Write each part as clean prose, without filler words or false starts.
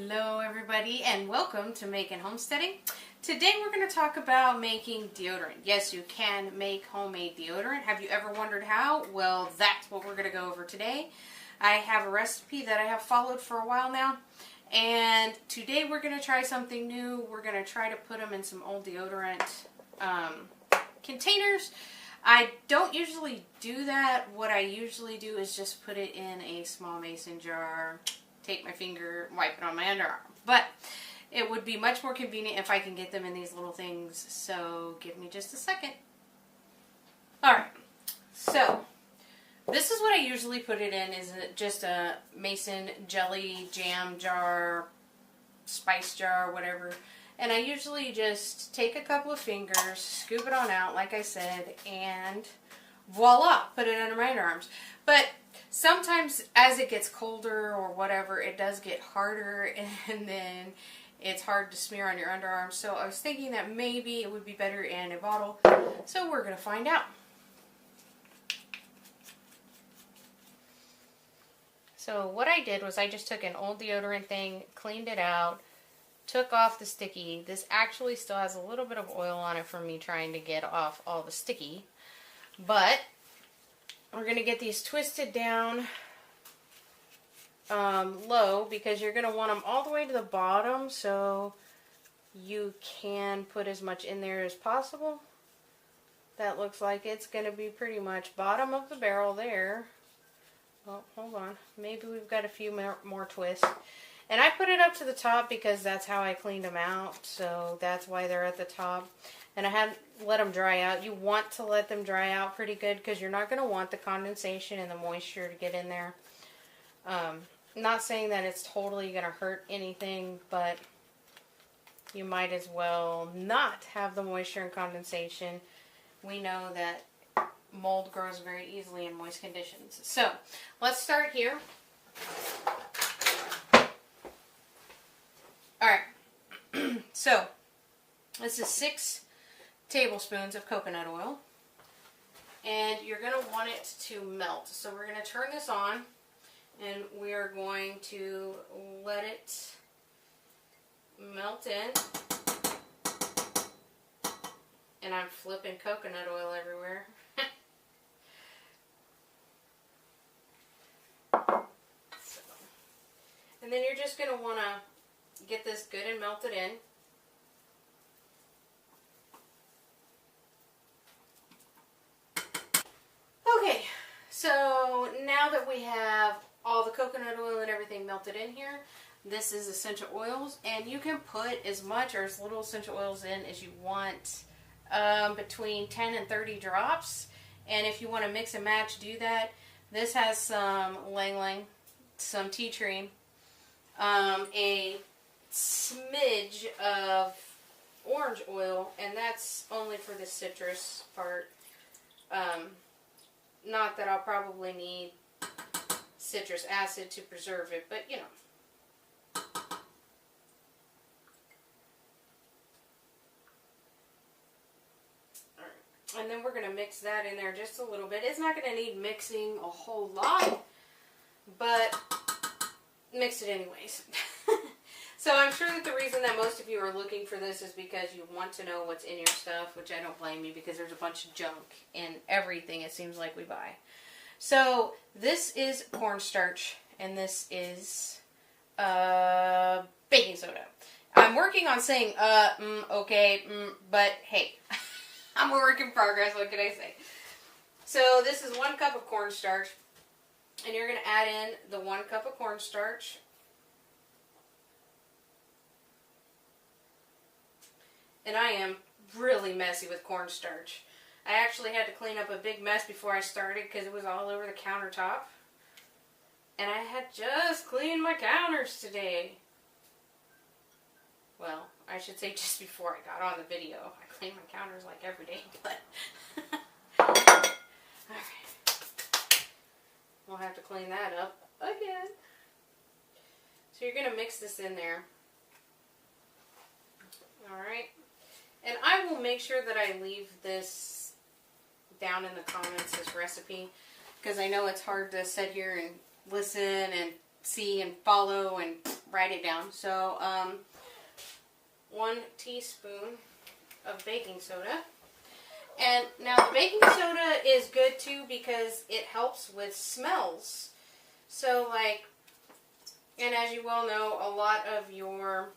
Hello everybody and welcome to Making Homesteading. Today we're going to talk about making deodorant. Yes, you can make homemade deodorant. Have you ever wondered how? Well, that's what we're going to go over today. I have a recipe that I have followed for a while now, and today we're going to try something new. We're going to try to put them in some old deodorant containers. I don't usually do that. What I usually do is just put it in a small mason jar, take my finger, wipe it on my underarm. But it would be much more convenient if I can get them in these little things. So give me just a second. Alright, so this is what I usually put it in, is just a mason jelly jam jar, spice jar, whatever. And I usually just take a couple of fingers, scoop it on out, like I said, and voila, put it under my underarms. But sometimes as it gets colder or whatever, it does get harder, and then it's hard to smear on your underarms. So I was thinking that maybe it would be better in a bottle. So we're going to find out. So what I did was I just took an old deodorant thing, cleaned it out, took off the sticky. This actually still has a little bit of oil on it from me trying to get off all the sticky. But we're going to get these twisted down low, because you're going to want them all the way to the bottom so you can put as much in there as possible. That looks like it's going to be pretty much bottom of the barrel there. Oh, hold on. Maybe we've got a few more twists. And I put it up to the top because that's how I cleaned them out. So that's why they're at the top. And I had let them dry out. You want to let them dry out pretty good, because you're not going to want the condensation and the moisture to get in there. Not saying that it's totally going to hurt anything, but you might as well not have the moisture and condensation. We know that mold grows very easily in moist conditions. So let's start here. Alright, so this is 6 tablespoons of coconut oil, and you're going to want it to melt. So we're going to turn this on, and we are going to let it melt in. And I'm flipping coconut oil everywhere. And then you're just going to want to get this good and melted in. Okay, so now that we have all the coconut oil and everything melted in here, this is essential oils, and you can put as much or as little essential oils in as you want, between 10 and 30 drops. And if you want to mix and match, do that. This has some ylang-ylang, some tea tree, a smidge of orange oil, and that's only for the citrus part. Not that I'll probably need citrus acid to preserve it, but you know. Alright, and then we're going to mix that in there just a little bit. It's not going to need mixing a whole lot, but mix it anyways. So I'm sure that the reason that most of you are looking for this is because you want to know what's in your stuff, which I don't blame you, because there's a bunch of junk in everything it seems like we buy. So this is cornstarch, and this is baking soda. I'm working on saying okay, but hey, I'm a work in progress, what can I say? So this is 1 cup of cornstarch, and you're going to add in the 1 cup of cornstarch. And I am really messy with cornstarch. I actually had to clean up a big mess before I started because it was all over the countertop. And I had just cleaned my counters today. Well, I should say just before I got on the video. I clean my counters like every day, but alright. We'll have to clean that up again. So you're going to mix this in there. Alright. And I will make sure that I leave this down in the comments, this recipe, because I know it's hard to sit here and listen and see and follow and write it down. So 1 teaspoon of baking soda. And now the baking soda is good too because it helps with smells. So like, and as you well know, a lot of your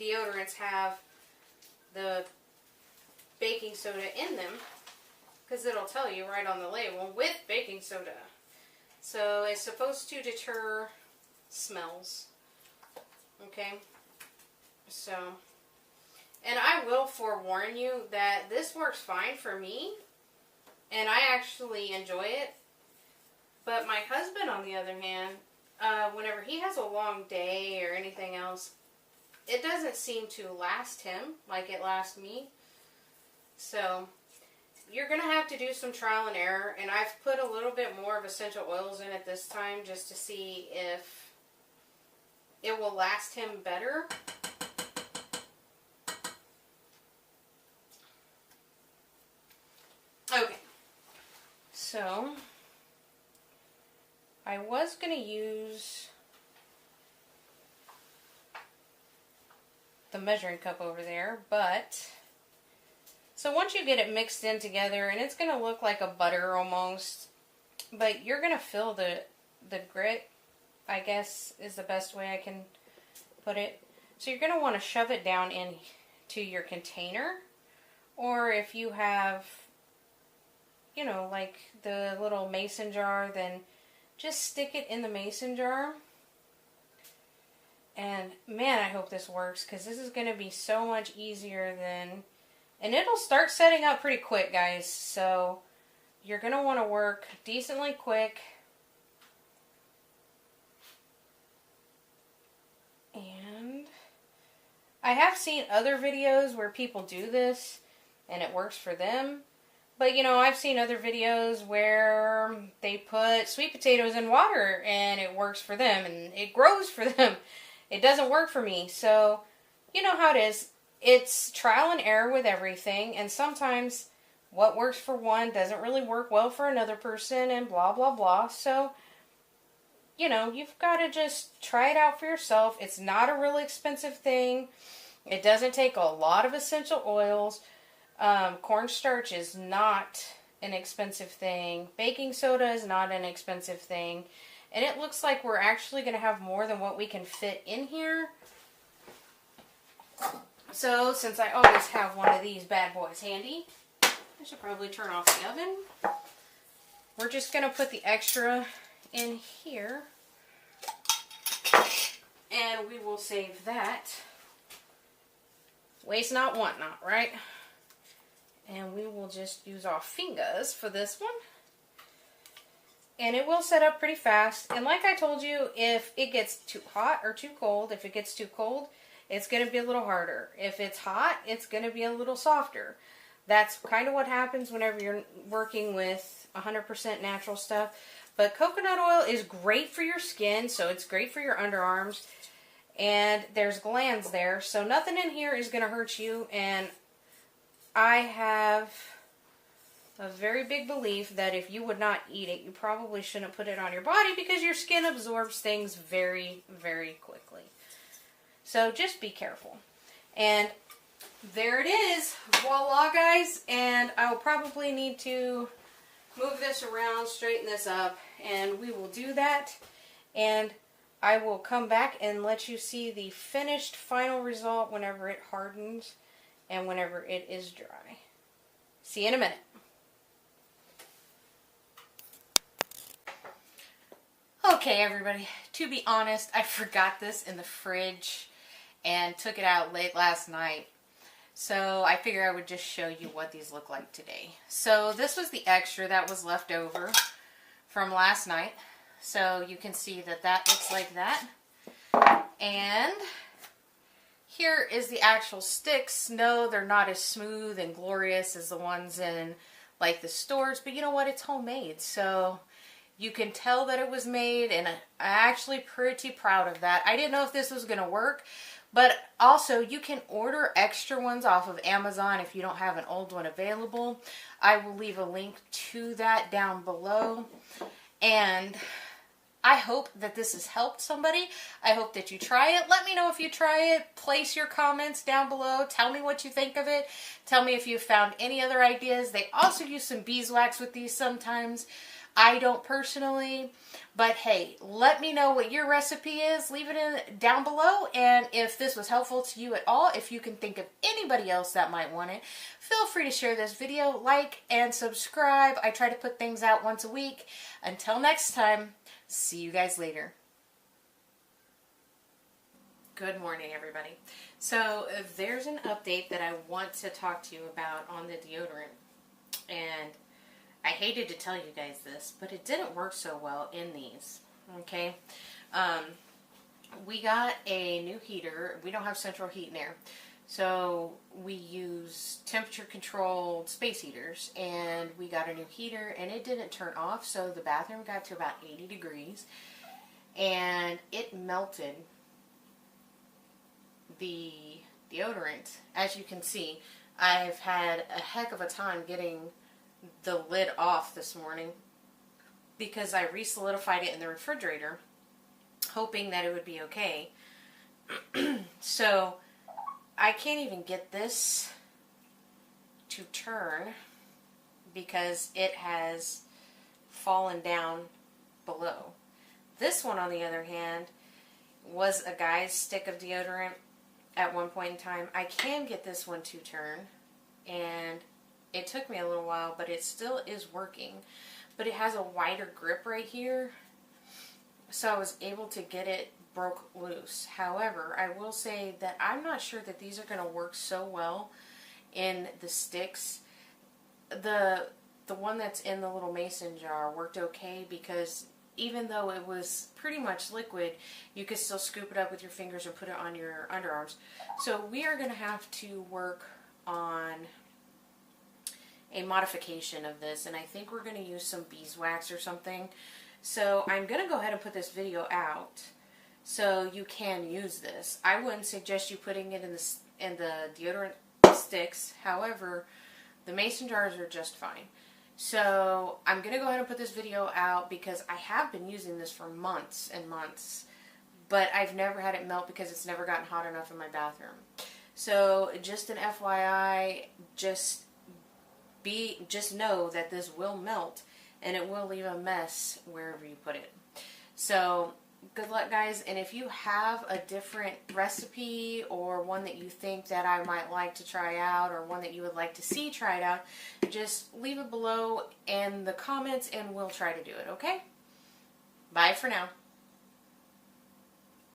deodorants have the baking soda in them because it'll tell you right on the label with baking soda. So it's supposed to deter smells. Okay, so, and I will forewarn you that this works fine for me and I actually enjoy it. But my husband, on the other hand, whenever he has a long day or anything else, it doesn't seem to last him like it lasts me. So you're going to have to do some trial and error. And I've put a little bit more of essential oils in it this time just to see if it will last him better. Okay. So I was going to use the measuring cup over there, but so once you get it mixed in together, and it's going to look like a butter almost, but you're going to feel the grit, I guess is the best way I can put it. So you're going to want to shove it down into your container, or if you have, you know, like the little mason jar, then just stick it in the mason jar. And man, I hope this works because this is going to be so much easier than, and it'll start setting up pretty quick, guys. So you're going to want to work decently quick. And I have seen other videos where people do this and it works for them. But, you know, I've seen other videos where they put sweet potatoes in water and it works for them and it grows for them. It doesn't work for me. So, you know how it is. It's trial and error with everything. And sometimes what works for one doesn't really work well for another person and blah, blah, blah. So, you know, you've got to just try it out for yourself. It's not a really expensive thing. It doesn't take a lot of essential oils. Cornstarch is not an expensive thing. Baking soda is not an expensive thing. And it looks like we're actually going to have more than what we can fit in here. So, since I always have one of these bad boys handy, I should probably turn off the oven. We're just going to put the extra in here. And we will save that. Waste not, want not, right? And we will just use our fingers for this one. And it will set up pretty fast. And like I told you, if it gets too hot or too cold, if it gets too cold, it's going to be a little harder. If it's hot, it's going to be a little softer. That's kind of what happens whenever you're working with 100% natural stuff. But coconut oil is great for your skin, so it's great for your underarms. And there's glands there, so nothing in here is going to hurt you. And I have a very big belief that if you would not eat it, you probably shouldn't put it on your body because your skin absorbs things very, very quickly. So just be careful. And there it is. Voila, guys. And I will probably need to move this around, straighten this up, and we will do that. And I will come back and let you see the finished final result whenever it hardens and whenever it is dry. See you in a minute. Okay, everybody, to be honest, I forgot this in the fridge and took it out late last night. So I figured I would just show you what these look like today. So this was the extra that was left over from last night. So you can see that that looks like that. And here is the actual sticks. No, they're not as smooth and glorious as the ones in like the stores, but you know what? It's homemade. So you can tell that it was made, and I'm actually pretty proud of that. I didn't know if this was going to work, but also you can order extra ones off of Amazon if you don't have an old one available. I will leave a link to that down below. And I hope that this has helped somebody. I hope that you try it. Let me know if you try it. Place your comments down below. Tell me what you think of it. Tell me if you've found any other ideas. They also use some beeswax with these sometimes. I don't personally, but hey, let me know what your recipe is. Leave it down below, and if this was helpful to you at all, if you can think of anybody else that might want it, feel free to share this video, like, and subscribe. I try to put things out once a week. Until next time, see you guys later. Good morning, everybody. So there's an update that I want to talk to you about on the deodorant, and I hated to tell you guys this, but it didn't work so well in these, okay? We got a new heater. We don't have central heat and air, so we use temperature-controlled space heaters, and we got a new heater, and it didn't turn off, so the bathroom got to about 80 degrees, and it melted the deodorant. As you can see, I've had a heck of a time getting the lid off this morning because I re-solidified it in the refrigerator hoping that it would be okay. So I can't even get this to turn because it has fallen down below. This one, on the other hand, was a guy's stick of deodorant at one point in time. I can get this one to turn, and it took me a little while, but it still is working. But it has a wider grip right here, so I was able to get it broke loose. However, I will say that I'm not sure that these are going to work so well in the sticks. The one that's in the little mason jar worked okay because even though it was pretty much liquid, you could still scoop it up with your fingers and put it on your underarms. So we are going to have to work on a modification of this, and I think we're going to use some beeswax or something. So I'm going to go ahead and put this video out so you can use this. I wouldn't suggest you putting it in the deodorant sticks. However, the mason jars are just fine. So I'm going to go ahead and put this video out because I have been using this for months and months, but I've never had it melt because it's never gotten hot enough in my bathroom. So just an FYI, just know that this will melt and it will leave a mess wherever you put it. So good luck, guys, and if you have a different recipe or one that you think that I might like to try out or one that you would like to see tried out, just leave it below in the comments and we'll try to do it, okay? Bye for now.